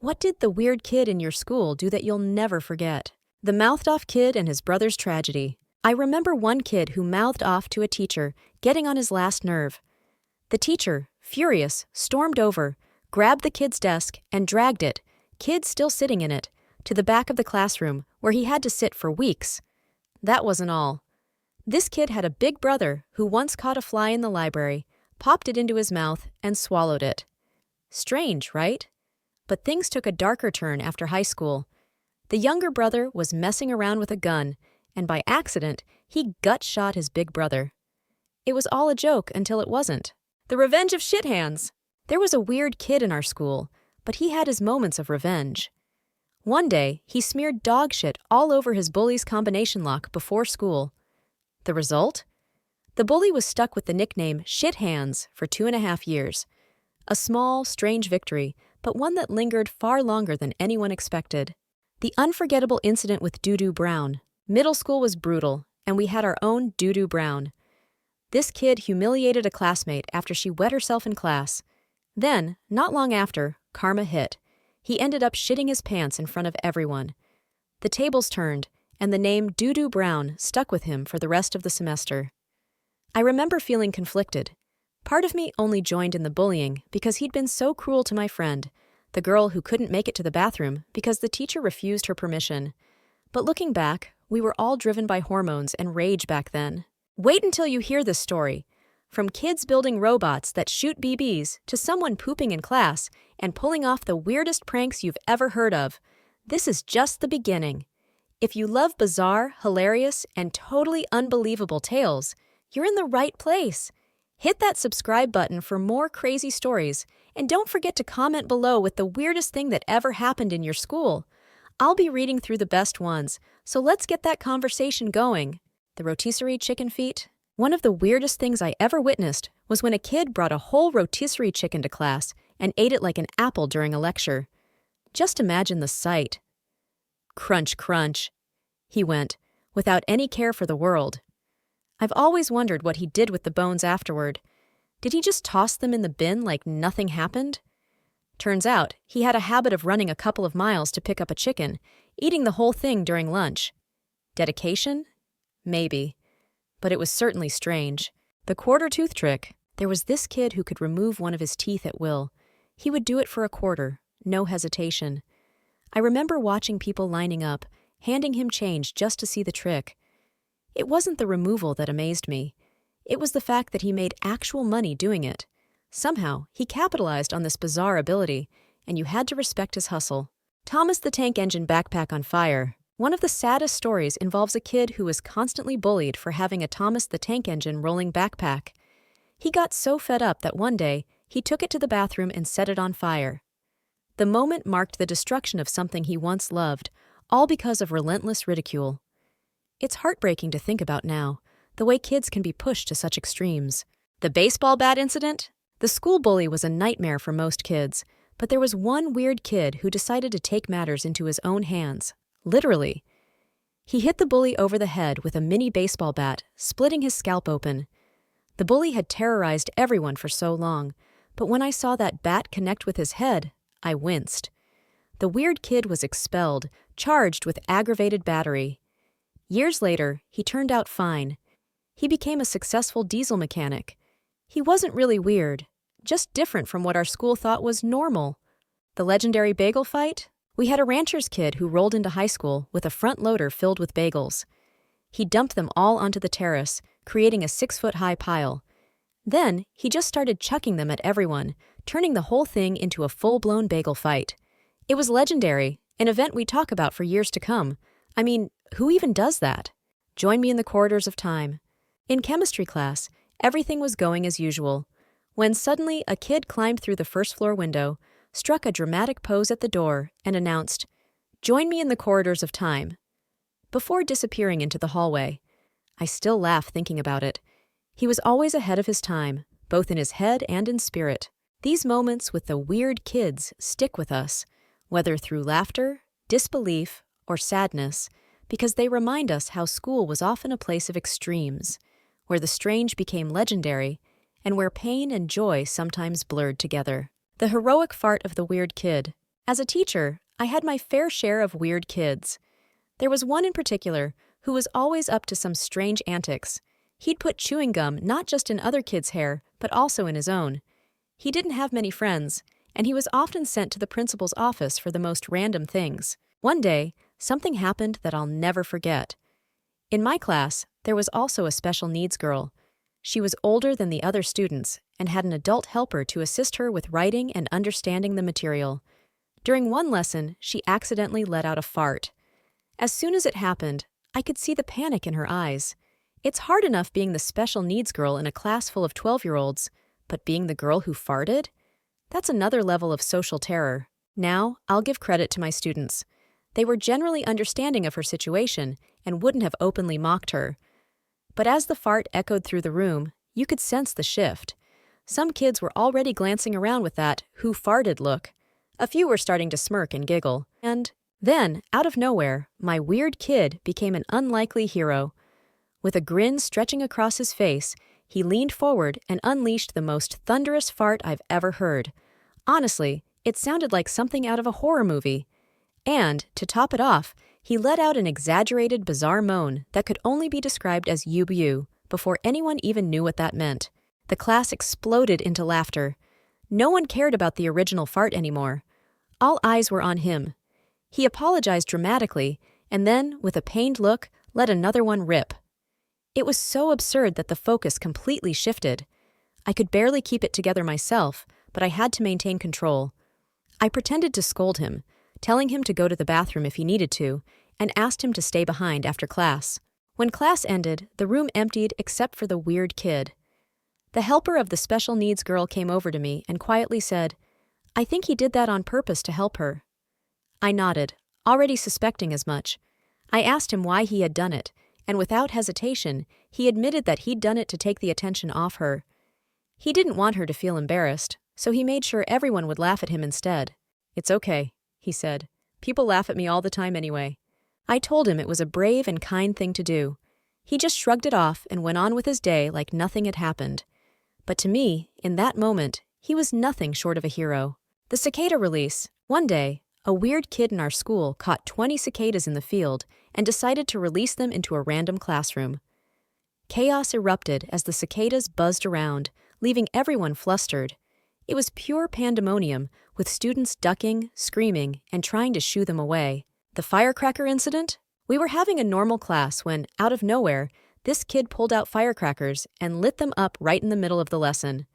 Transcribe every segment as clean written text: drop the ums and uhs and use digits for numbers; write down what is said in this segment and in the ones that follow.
What did the weird kid in your school do that you'll never forget? The mouthed-off kid and his brother's tragedy. I remember one kid who mouthed off to a teacher, getting on his last nerve. The teacher, furious, stormed over, grabbed the kid's desk, and dragged it, kid still sitting in it, to the back of the classroom, where he had to sit for weeks. That wasn't all. This kid had a big brother who once caught a fly in the library, popped it into his mouth, and swallowed it. Strange, right? But things took a darker turn after high school. The younger brother was messing around with a gun, and by accident, he gut-shot his big brother. It was all a joke until it wasn't. The revenge of shithands! There was a weird kid in our school, but he had his moments of revenge. One day, he smeared dog shit all over his bully's combination lock before school. The result? The bully was stuck with the nickname Shithands for 2.5 years. A small, strange victory, but one that lingered far longer than anyone expected. The unforgettable incident with Doo-Doo Brown. Middle school was brutal, and we had our own Doo-Doo Brown. This kid humiliated a classmate after she wet herself in class. Then, not long after, karma hit. He ended up shitting his pants in front of everyone. The tables turned, and the name Doo-Doo Brown stuck with him for the rest of the semester. I remember feeling conflicted. Part of me only joined in the bullying because he'd been so cruel to my friend, the girl who couldn't make it to the bathroom because the teacher refused her permission. But looking back, we were all driven by hormones and rage back then. Wait until you hear this story. From kids building robots that shoot BBs to someone pooping in class and pulling off the weirdest pranks you've ever heard of. This is just the beginning. If you love bizarre, hilarious, and totally unbelievable tales, you're in the right place. Hit that subscribe button for more crazy stories, and don't forget to comment below with the weirdest thing that ever happened in your school. I'll be reading through the best ones, so let's get that conversation going. The rotisserie chicken feat? One of the weirdest things I ever witnessed was when a kid brought a whole rotisserie chicken to class and ate it like an apple during a lecture. Just imagine the sight. Crunch, crunch, he went, without any care for the world. I've always wondered what he did with the bones afterward. Did he just toss them in the bin like nothing happened? Turns out, he had a habit of running a couple of miles to pick up a chicken, eating the whole thing during lunch. Dedication? Maybe. But it was certainly strange. The quarter tooth trick. There was this kid who could remove one of his teeth at will. He would do it for a quarter, no hesitation. I remember watching people lining up, handing him change just to see the trick. It wasn't the removal that amazed me. It was the fact that he made actual money doing it. Somehow, he capitalized on this bizarre ability, and you had to respect his hustle. Thomas the Tank Engine backpack on fire. One of the saddest stories involves a kid who was constantly bullied for having a Thomas the Tank Engine rolling backpack. He got so fed up that one day, he took it to the bathroom and set it on fire. The moment marked the destruction of something he once loved, all because of relentless ridicule. It's heartbreaking to think about now, the way kids can be pushed to such extremes. The baseball bat incident? The school bully was a nightmare for most kids, but there was one weird kid who decided to take matters into his own hands. Literally. He hit the bully over the head with a mini baseball bat, splitting his scalp open. The bully had terrorized everyone for so long, but when I saw that bat connect with his head, I winced. The weird kid was expelled, charged with aggravated battery. Years later, he turned out fine. He became a successful diesel mechanic. He wasn't really weird, just different from what our school thought was normal. The legendary bagel fight? We had a rancher's kid who rolled into high school with a front loader filled with bagels. He dumped them all onto the terrace, creating a 6-foot-high pile. Then, he just started chucking them at everyone, turning the whole thing into a full-blown bagel fight. It was legendary, an event we'd talk about for years to come. I mean, who even does that? Join me in the corridors of time. In chemistry class, everything was going as usual, when suddenly a kid climbed through the first-floor window, struck a dramatic pose at the door, and announced, "Join me in the corridors of time," before disappearing into the hallway. I still laugh thinking about it. He was always ahead of his time, both in his head and in spirit. These moments with the weird kids stick with us, whether through laughter, disbelief, or sadness, because they remind us how school was often a place of extremes, where the strange became legendary, and where pain and joy sometimes blurred together. The heroic fart of the weird kid. As a teacher, I had my fair share of weird kids. There was one in particular who was always up to some strange antics. He'd put chewing gum not just in other kids' hair, but also in his own. He didn't have many friends, and he was often sent to the principal's office for the most random things. One day, something happened that I'll never forget. In my class, there was also a special needs girl. She was older than the other students and had an adult helper to assist her with writing and understanding the material. During one lesson, she accidentally let out a fart. As soon as it happened, I could see the panic in her eyes. It's hard enough being the special needs girl in a class full of 12-year-olds, but being the girl who farted? That's another level of social terror. Now, I'll give credit to my students. They were generally understanding of her situation and wouldn't have openly mocked her. But as the fart echoed through the room, you could sense the shift. Some kids were already glancing around with that "who farted" look. A few were starting to smirk and giggle. And then, out of nowhere, my weird kid became an unlikely hero. With a grin stretching across his face, he leaned forward and unleashed the most thunderous fart I've ever heard. Honestly, it sounded like something out of a horror movie. And, to top it off, he let out an exaggerated, bizarre moan that could only be described as "you" before anyone even knew what that meant. The class exploded into laughter. No one cared about the original fart anymore. All eyes were on him. He apologized dramatically, and then, with a pained look, let another one rip. It was so absurd that the focus completely shifted. I could barely keep it together myself, but I had to maintain control. I pretended to scold him, telling him to go to the bathroom if he needed to, and asked him to stay behind after class. When class ended, the room emptied except for the weird kid. The helper of the special needs girl came over to me and quietly said, "I think he did that on purpose to help her." I nodded, already suspecting as much. I asked him why he had done it, and without hesitation, he admitted that he'd done it to take the attention off her. He didn't want her to feel embarrassed, so he made sure everyone would laugh at him instead. "It's okay," he said. "People laugh at me all the time anyway." I told him it was a brave and kind thing to do. He just shrugged it off and went on with his day like nothing had happened. But to me, in that moment, he was nothing short of a hero. The cicada release. One day, a weird kid in our school caught 20 cicadas in the field and decided to release them into a random classroom. Chaos erupted as the cicadas buzzed around, leaving everyone flustered. It was pure pandemonium, with students ducking, screaming, and trying to shoo them away. The firecracker incident? We were having a normal class when, out of nowhere, this kid pulled out firecrackers and lit them up right in the middle of the lesson.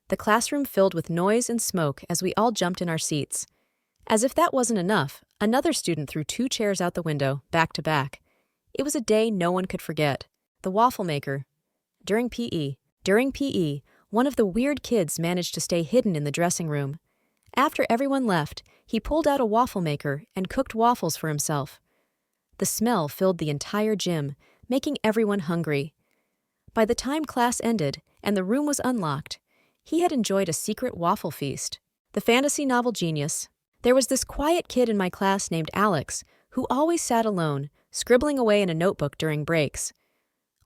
The classroom filled with noise and smoke as we all jumped in our seats. As if that wasn't enough, another student threw 2 chairs out the window, back to back. It was a day no one could forget. The waffle maker. During PE, one of the weird kids managed to stay hidden in the dressing room. After everyone left, he pulled out a waffle maker and cooked waffles for himself. The smell filled the entire gym, making everyone hungry. By the time class ended and the room was unlocked, he had enjoyed a secret waffle feast. The fantasy novel genius. There was this quiet kid in my class named Alex, who always sat alone, scribbling away in a notebook during breaks.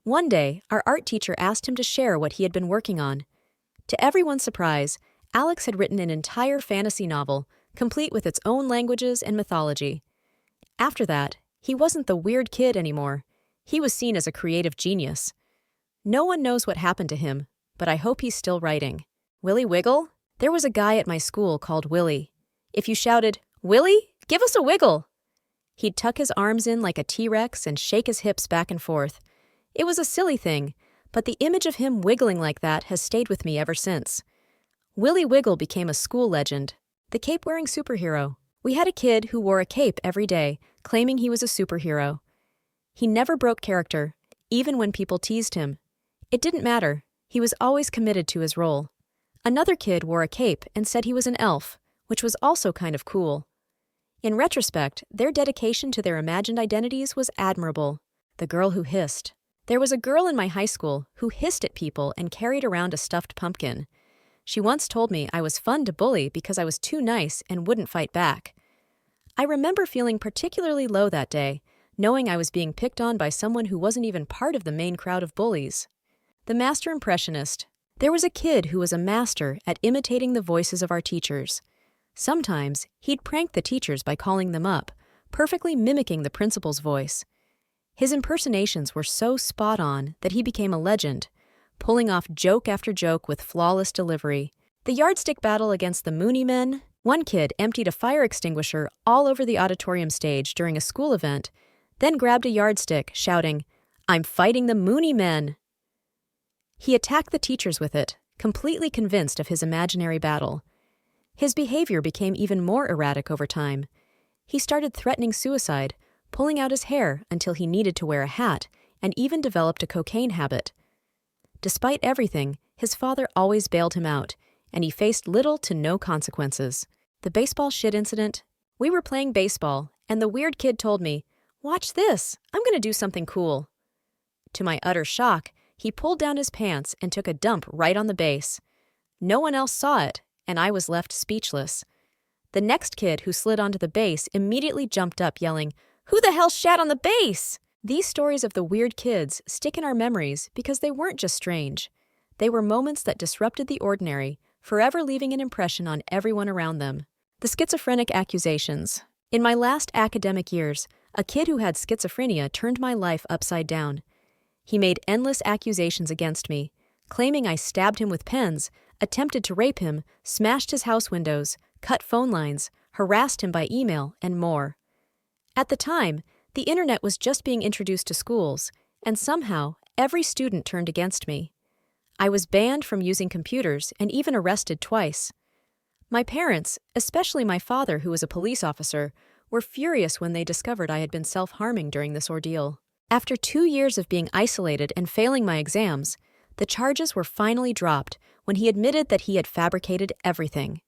One day, our art teacher asked him to share what he had been working on. To everyone's surprise, Alex had written an entire fantasy novel, complete with its own languages and mythology. After that, he wasn't the weird kid anymore. He was seen as a creative genius. No one knows what happened to him, but I hope he's still writing. Willy Wiggle? There was a guy at my school called Willy. If you shouted, "Willy, give us a wiggle!" he'd tuck his arms in like a T-Rex and shake his hips back and forth. It was a silly thing, but the image of him wiggling like that has stayed with me ever since. Willy Wiggle became a school legend. The cape-wearing superhero. We had a kid who wore a cape every day, claiming he was a superhero. He never broke character, even when people teased him. It didn't matter. He was always committed to his role. Another kid wore a cape and said he was an elf, which was also kind of cool. In retrospect, their dedication to their imagined identities was admirable. The girl who hissed. There was a girl in my high school who hissed at people and carried around a stuffed pumpkin. She once told me I was fun to bully because I was too nice and wouldn't fight back. I remember feeling particularly low that day, knowing I was being picked on by someone who wasn't even part of the main crowd of bullies. The master impressionist. There was a kid who was a master at imitating the voices of our teachers. Sometimes, he'd prank the teachers by calling them up, perfectly mimicking the principal's voice. His impersonations were so spot on that he became a legend, pulling off joke after joke with flawless delivery. The yardstick battle against the Mooney Men. One kid emptied a fire extinguisher all over the auditorium stage during a school event, then grabbed a yardstick, shouting, "I'm fighting the Mooney Men!" He attacked the teachers with it, completely convinced of his imaginary battle. His behavior became even more erratic over time. He started threatening suicide, pulling out his hair until he needed to wear a hat, and even developed a cocaine habit. Despite everything, his father always bailed him out, and he faced little to no consequences. The baseball shit incident. We were playing baseball, and the weird kid told me, "Watch this, I'm gonna do something cool." To my utter shock, he pulled down his pants and took a dump right on the base. No one else saw it, and I was left speechless. The next kid who slid onto the base immediately jumped up, yelling, "Who the hell shat on the base?" These stories of the weird kids stick in our memories because they weren't just strange. They were moments that disrupted the ordinary, forever leaving an impression on everyone around them. The schizophrenic accusations. In my last academic years, a kid who had schizophrenia turned my life upside down. He made endless accusations against me, claiming I stabbed him with pens, attempted to rape him, smashed his house windows, cut phone lines, harassed him by email, and more. At the time, the internet was just being introduced to schools, and somehow every student turned against me. I was banned from using computers and even arrested twice. My parents, especially my father who was a police officer, were furious when they discovered I had been self-harming during this ordeal. After 2 years of being isolated and failing my exams, the charges were finally dropped when he admitted that he had fabricated everything.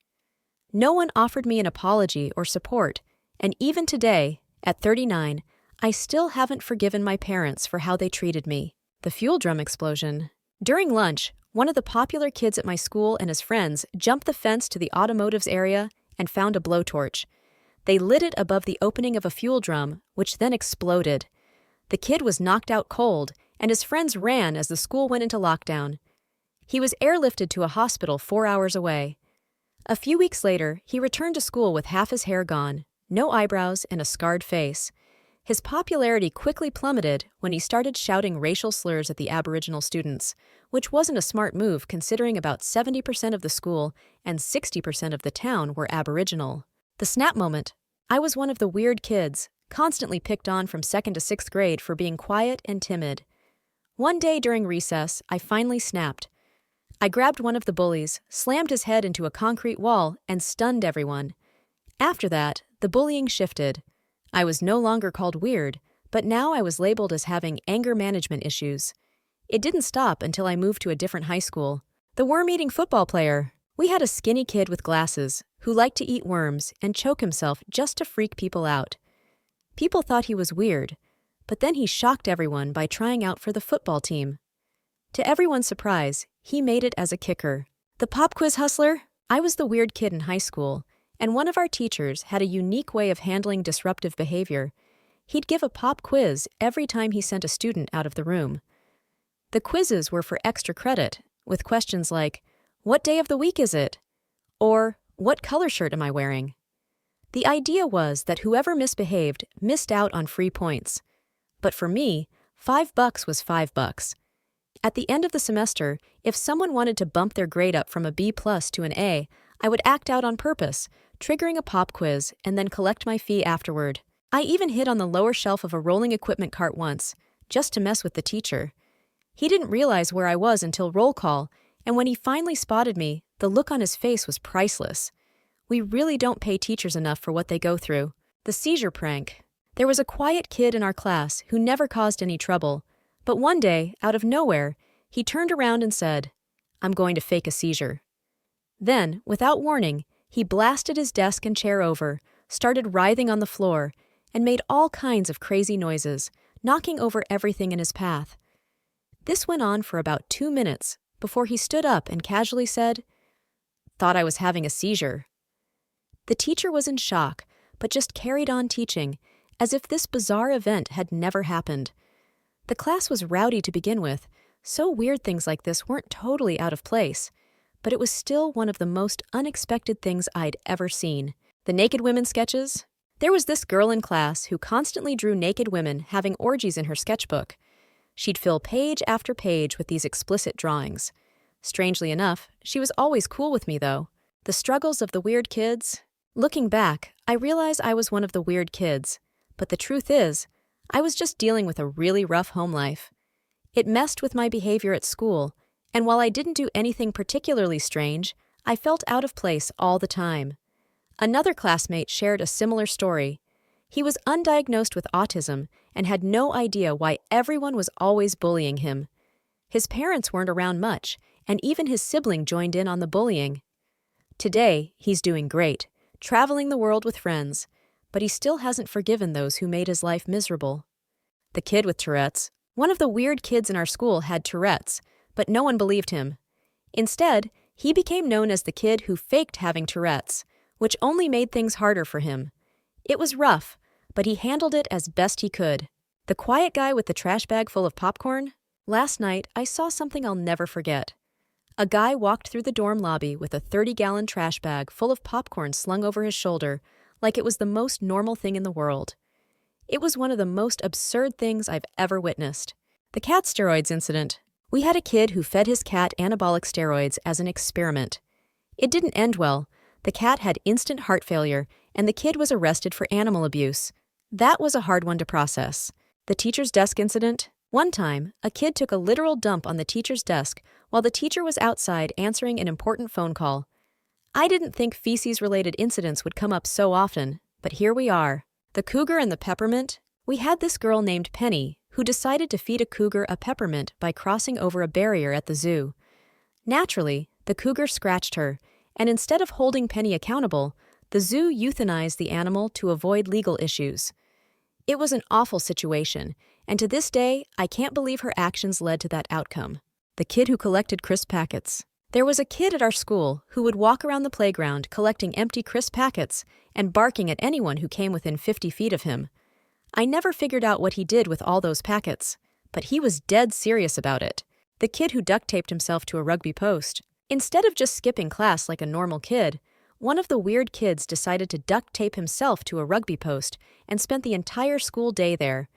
No one offered me an apology or support, and even today, at 39, I still haven't forgiven my parents for how they treated me. The fuel drum explosion. During lunch, one of the popular kids at my school and his friends jumped the fence to the automotives area and found a blowtorch. They lit it above the opening of a fuel drum, which then exploded. The kid was knocked out cold, and his friends ran as the school went into lockdown. He was airlifted to a hospital 4 hours away. A few weeks later, he returned to school with half his hair gone, no eyebrows, and a scarred face. His popularity quickly plummeted when he started shouting racial slurs at the Aboriginal students, which wasn't a smart move considering about 70% of the school and 60% of the town were Aboriginal. The snap moment. I was one of the weird kids, constantly picked on from 2nd to 6th grade for being quiet and timid. One day during recess, I finally snapped. I grabbed one of the bullies, slammed his head into a concrete wall, and stunned everyone. After that, the bullying shifted. I was no longer called weird, but now I was labeled as having anger management issues. It didn't stop until I moved to a different high school. The worm-eating football player. We had a skinny kid with glasses who liked to eat worms and choke himself just to freak people out. People thought he was weird, but then he shocked everyone by trying out for the football team. To everyone's surprise, he made it as a kicker. The pop quiz hustler? I was the weird kid in high school, and one of our teachers had a unique way of handling disruptive behavior. He'd give a pop quiz every time he sent a student out of the room. The quizzes were for extra credit, with questions like, "What day of the week is it?" Or, "What color shirt am I wearing?" The idea was that whoever misbehaved missed out on free points. But for me, $5 was $5. At the end of the semester, if someone wanted to bump their grade up from a B+ to an A, I would act out on purpose, triggering a pop quiz, and then collect my fee afterward. I even hid on the lower shelf of a rolling equipment cart once, just to mess with the teacher. He didn't realize where I was until roll call, and when he finally spotted me, the look on his face was priceless. We really don't pay teachers enough for what they go through. The seizure prank. There was a quiet kid in our class who never caused any trouble, but one day, out of nowhere, he turned around and said, "I'm going to fake a seizure." Then, without warning, he blasted his desk and chair over, started writhing on the floor, and made all kinds of crazy noises, knocking over everything in his path. This went on for about 2 minutes before he stood up and casually said, "Thought I was having a seizure." The teacher was in shock, but just carried on teaching, as if this bizarre event had never happened. The class was rowdy to begin with, so weird things like this weren't totally out of place. but it was still one of the most unexpected things I'd ever seen. The naked women sketches? There was this girl in class who constantly drew naked women having orgies in her sketchbook. She'd fill page after page with these explicit drawings. Strangely enough, she was always cool with me, though. The struggles of the weird kids? Looking back, I realize I was one of the weird kids. But the truth is, I was just dealing with a really rough home life. It messed with my behavior at school, and while I didn't do anything particularly strange, I felt out of place all the time. Another classmate shared a similar story. He was undiagnosed with autism and had no idea why everyone was always bullying him. His parents weren't around much, and even his sibling joined in on the bullying. Today, he's doing great, traveling the world with friends, but he still hasn't forgiven those who made his life miserable. The kid with Tourette's. One of the weird kids in our school had Tourette's, but no one believed him. Instead, he became known as the kid who faked having Tourette's, which only made things harder for him. It was rough, but he handled it as best he could. The quiet guy with the trash bag full of popcorn? Last night, I saw something I'll never forget. A guy walked through the dorm lobby with a 30-gallon trash bag full of popcorn slung over his shoulder, like it was the most normal thing in the world. It was one of the most absurd things I've ever witnessed. The cat steroids incident. We had a kid who fed his cat anabolic steroids as an experiment. It didn't end well. The cat had instant heart failure, and the kid was arrested for animal abuse. That was a hard one to process. The teacher's desk incident. One time, a kid took a literal dump on the teacher's desk while the teacher was outside answering an important phone call. I didn't think feces-related incidents would come up so often, but here we are. The cougar and the peppermint? We had this girl named Penny who decided to feed a cougar a peppermint by crossing over a barrier at the zoo. Naturally, the cougar scratched her, and instead of holding Penny accountable, the zoo euthanized the animal to avoid legal issues. It was an awful situation, and to this day, I can't believe her actions led to that outcome. The kid who collected crisp packets. There was a kid at our school who would walk around the playground collecting empty crisp packets and barking at anyone who came within 50 feet of him. I never figured out what he did with all those packets, but he was dead serious about it. The kid who duct taped himself to a rugby post. Instead of just skipping class like a normal kid, one of the weird kids decided to duct tape himself to a rugby post and spent the entire school day there.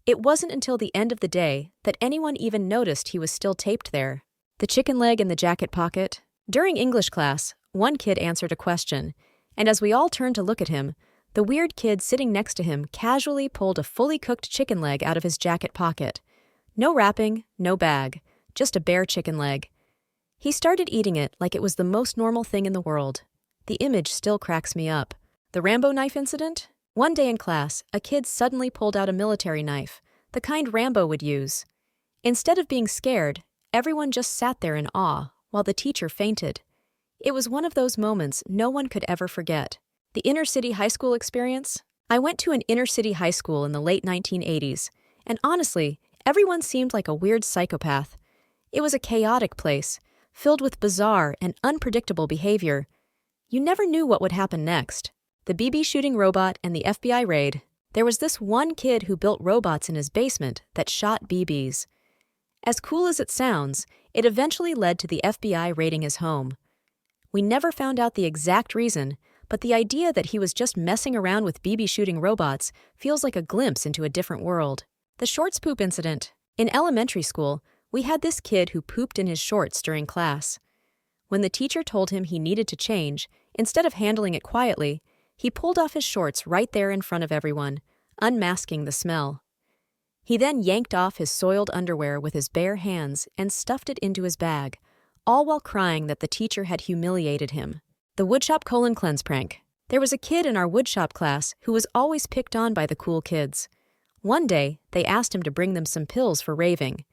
It wasn't until the end of the day that anyone even noticed he was still taped there. The chicken leg in the jacket pocket. During English class, one kid answered a question, and as we all turned to look at him, the weird kid sitting next to him casually pulled a fully cooked chicken leg out of his jacket pocket. No wrapping, no bag, just a bare chicken leg. He started eating it like it was the most normal thing in the world. The image still cracks me up. The Rambo knife incident? One day in class, a kid suddenly pulled out a military knife, the kind Rambo would use. Instead of being scared, everyone just sat there in awe while the teacher fainted. It was one of those moments no one could ever forget. The inner-city high school experience? I went to an inner-city high school in the late 1980s, and honestly, everyone seemed like a weird psychopath. It was a chaotic place, filled with bizarre and unpredictable behavior. You never knew what would happen next. The BB shooting robot and the FBI raid. There was this one kid who built robots in his basement that shot BBs. As cool as it sounds, it eventually led to the FBI raiding his home. We never found out the exact reason, but the idea that he was just messing around with BB shooting robots feels like a glimpse into a different world. The shorts poop incident. In elementary school, we had this kid who pooped in his shorts during class. When the teacher told him he needed to change, instead of handling it quietly, he pulled off his shorts right there in front of everyone, unmasking the smell. He then yanked off his soiled underwear with his bare hands and stuffed it into his bag, all while crying that the teacher had humiliated him. The woodshop colon cleanse prank. There was a kid in our woodshop class who was always picked on by the cool kids. One day, they asked him to bring them some pills for raving.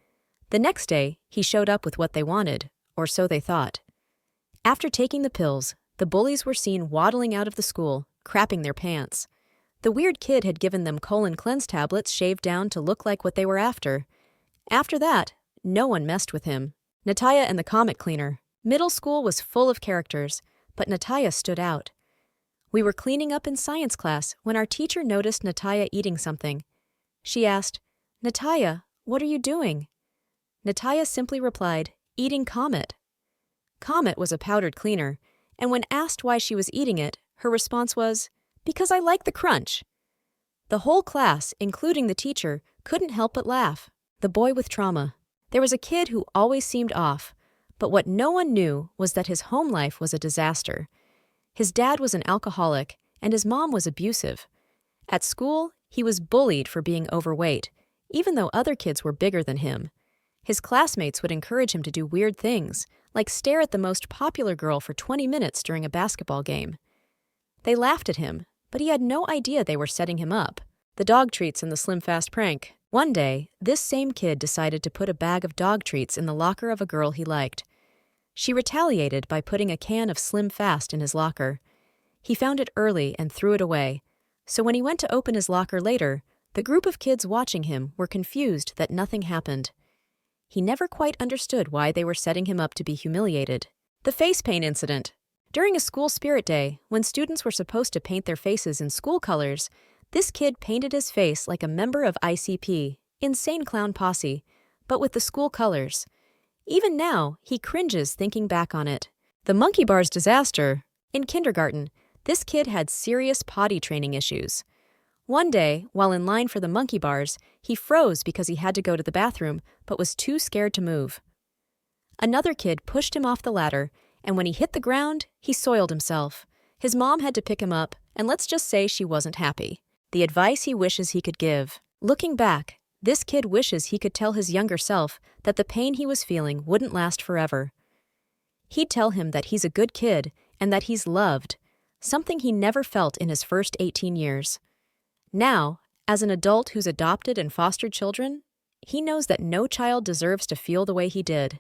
The next day, he showed up with what they wanted, or so they thought. After taking the pills, the bullies were seen waddling out of the school, crapping their pants. The weird kid had given them colon cleanse tablets shaved down to look like what they were after. After that, no one messed with him. Nataya and the comic cleaner. Middle school was full of characters, but Nataya stood out. We were cleaning up in science class when our teacher noticed Nataya eating something. She asked, "Nataya, what are you doing?" Nataya simply replied, "Eating Comet." Comet was a powdered cleaner, and when asked why she was eating it, her response was, "Because I like the crunch." The whole class, including the teacher, couldn't help but laugh. The boy with trauma. There was a kid who always seemed off, but what no one knew was that his home life was a disaster. His dad was an alcoholic, and his mom was abusive. At school, he was bullied for being overweight, even though other kids were bigger than him. His classmates would encourage him to do weird things, like stare at the most popular girl for 20 minutes during a basketball game. They laughed at him, but he had no idea they were setting him up. The dog treats and the Slim Fast prank. One day, this same kid decided to put a bag of dog treats in the locker of a girl he liked. She retaliated by putting a can of Slim Fast in his locker. He found it early and threw it away. So when he went to open his locker later, the group of kids watching him were confused that nothing happened. He never quite understood why they were setting him up to be humiliated. The face paint incident. During a school spirit day, when students were supposed to paint their faces in school colors, this kid painted his face like a member of ICP, Insane Clown Posse, but with the school colors. Even now, he cringes thinking back on it. The monkey bars disaster. In kindergarten, this kid had serious potty training issues. One day, while in line for the monkey bars, he froze because he had to go to the bathroom but was too scared to move. Another kid pushed him off the ladder, and when he hit the ground, he soiled himself. His mom had to pick him up, and let's just say she wasn't happy. The advice he wishes he could give. Looking back, this kid wishes he could tell his younger self that the pain he was feeling wouldn't last forever. He'd tell him that he's a good kid and that he's loved, something he never felt in his first 18 years. Now, as an adult who's adopted and fostered children, he knows that no child deserves to feel the way he did.